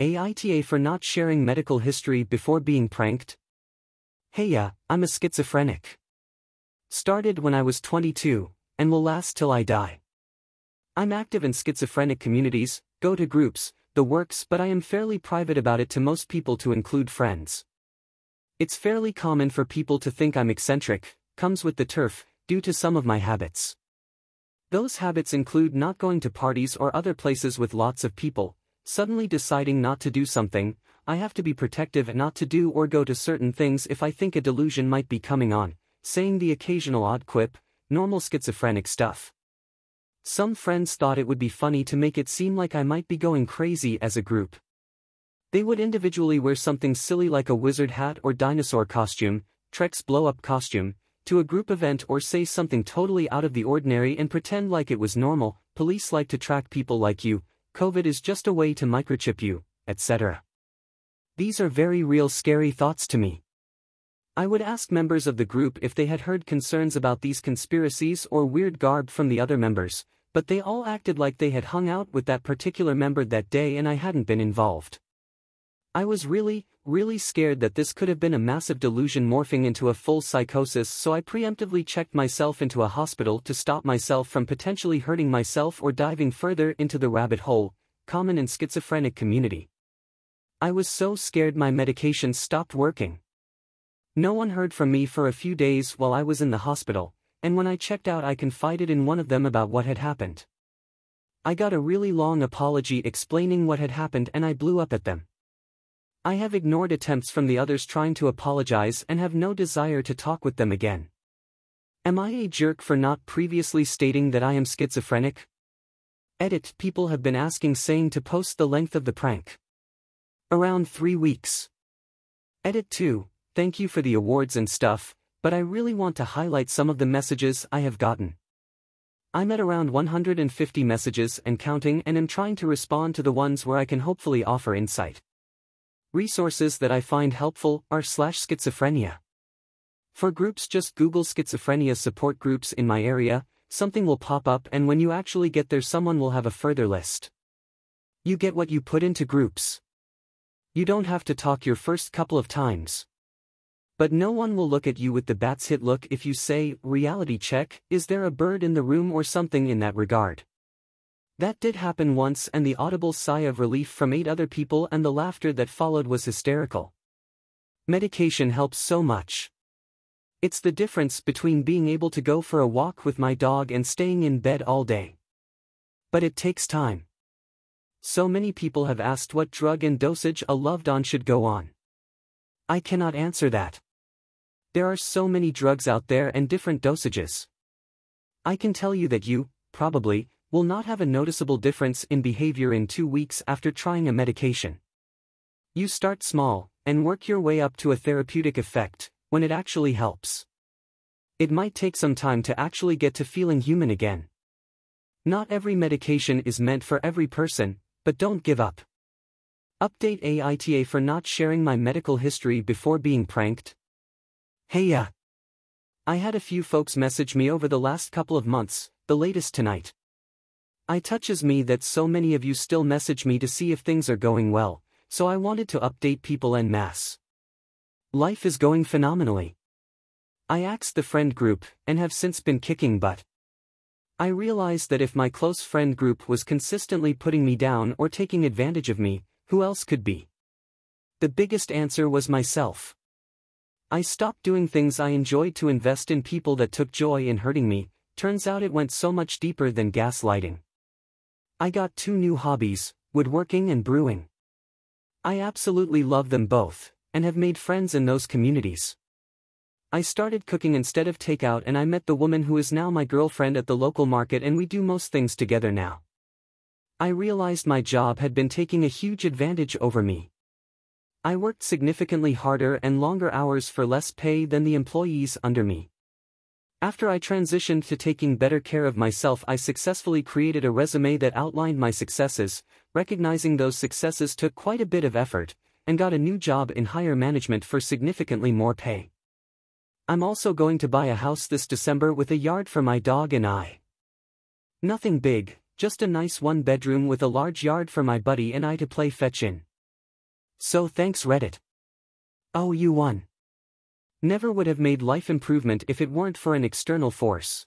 AITA for not sharing medical history before being pranked? Hey yeah, I'm a schizophrenic. Started when I was 22, and will last till I die. I'm active in schizophrenic communities, go to groups, the works, but I am fairly private about it to most people, to include friends. It's fairly common for people to think I'm eccentric, comes with the turf, due to some of my habits. Those habits include not going to parties or other places with lots of people, suddenly deciding not to do something. I have to be protective and not to do or go to certain things if I think a delusion might be coming on, saying the occasional odd quip, normal schizophrenic stuff. Some friends thought it would be funny to make it seem like I might be going crazy as a group. They would individually wear something silly like a wizard hat or dinosaur costume, Trek's blow-up costume, to a group event, or say something totally out of the ordinary and pretend like it was normal. Police like to track people like you, COVID is just a way to microchip you, etc. These are very real scary thoughts to me. I would ask members of the group if they had heard concerns about these conspiracies or weird garb from the other members, but they all acted like they had hung out with that particular member that day and I hadn't been involved. I was really scared that this could have been a massive delusion morphing into a full psychosis, so I preemptively checked myself into a hospital to stop myself from potentially hurting myself or diving further into the rabbit hole, common in schizophrenic community. I was so scared my medications stopped working. No one heard from me for a few days while I was in the hospital, and when I checked out I confided in one of them about what had happened. I got a really long apology explaining what had happened and I blew up at them. I have ignored attempts from the others trying to apologize and have no desire to talk with them again. Am I a jerk for not previously stating that I am schizophrenic? Edit. People have been asking, saying to post the length of the prank. Around 3 weeks. Edit 2. Thank you for the awards and stuff, but I really want to highlight some of the messages I have gotten. I'm at around 150 messages and counting, and am trying to respond to the ones where I can hopefully offer insight. Resources that I find helpful are /schizophrenia. For groups, just Google schizophrenia support groups in my area, something will pop up, and when you actually get there someone will have a further list. You get what you put into groups. You don't have to talk your first couple of times. But no one will look at you with the bats hit look if you say, reality check, is there a bird in the room, or something in that regard. That did happen once, and the audible sigh of relief from 8 other people and the laughter that followed was hysterical. Medication helps so much. It's the difference between being able to go for a walk with my dog and staying in bed all day. But it takes time. So many people have asked what drug and dosage a loved one should go on. I cannot answer that. There are so many drugs out there and different dosages. I can tell you that you, probably, will not have a noticeable difference in behavior in 2 weeks after trying a medication. You start small, and work your way up to a therapeutic effect, when it actually helps. It might take some time to actually get to feeling human again. Not every medication is meant for every person, but don't give up. Update AITA for not sharing my medical history before being pranked. Hey yeah. I had a few folks message me over the last couple of months, the latest tonight. It touches me that so many of you still message me to see if things are going well, so I wanted to update people en masse. Life is going phenomenally. I axed the friend group, and have since been kicking butt. I realized that if my close friend group was consistently putting me down or taking advantage of me, who else could be? The biggest answer was myself. I stopped doing things I enjoyed to invest in people that took joy in hurting me. Turns out it went so much deeper than gaslighting. I got 2 new hobbies, woodworking and brewing. I absolutely love them both, and have made friends in those communities. I started cooking instead of takeout, and I met the woman who is now my girlfriend at the local market, and we do most things together now. I realized my job had been taking a huge advantage over me. I worked significantly harder and longer hours for less pay than the employees under me. After I transitioned to taking better care of myself, I successfully created a resume that outlined my successes, recognizing those successes took quite a bit of effort, and got a new job in higher management for significantly more pay. I'm also going to buy a house this December with a yard for my dog and I. Nothing big, just a nice 1-bedroom with a large yard for my buddy and I to play fetch in. So thanks Reddit. Oh, you won. Never would have made life improvement if it weren't for an external force.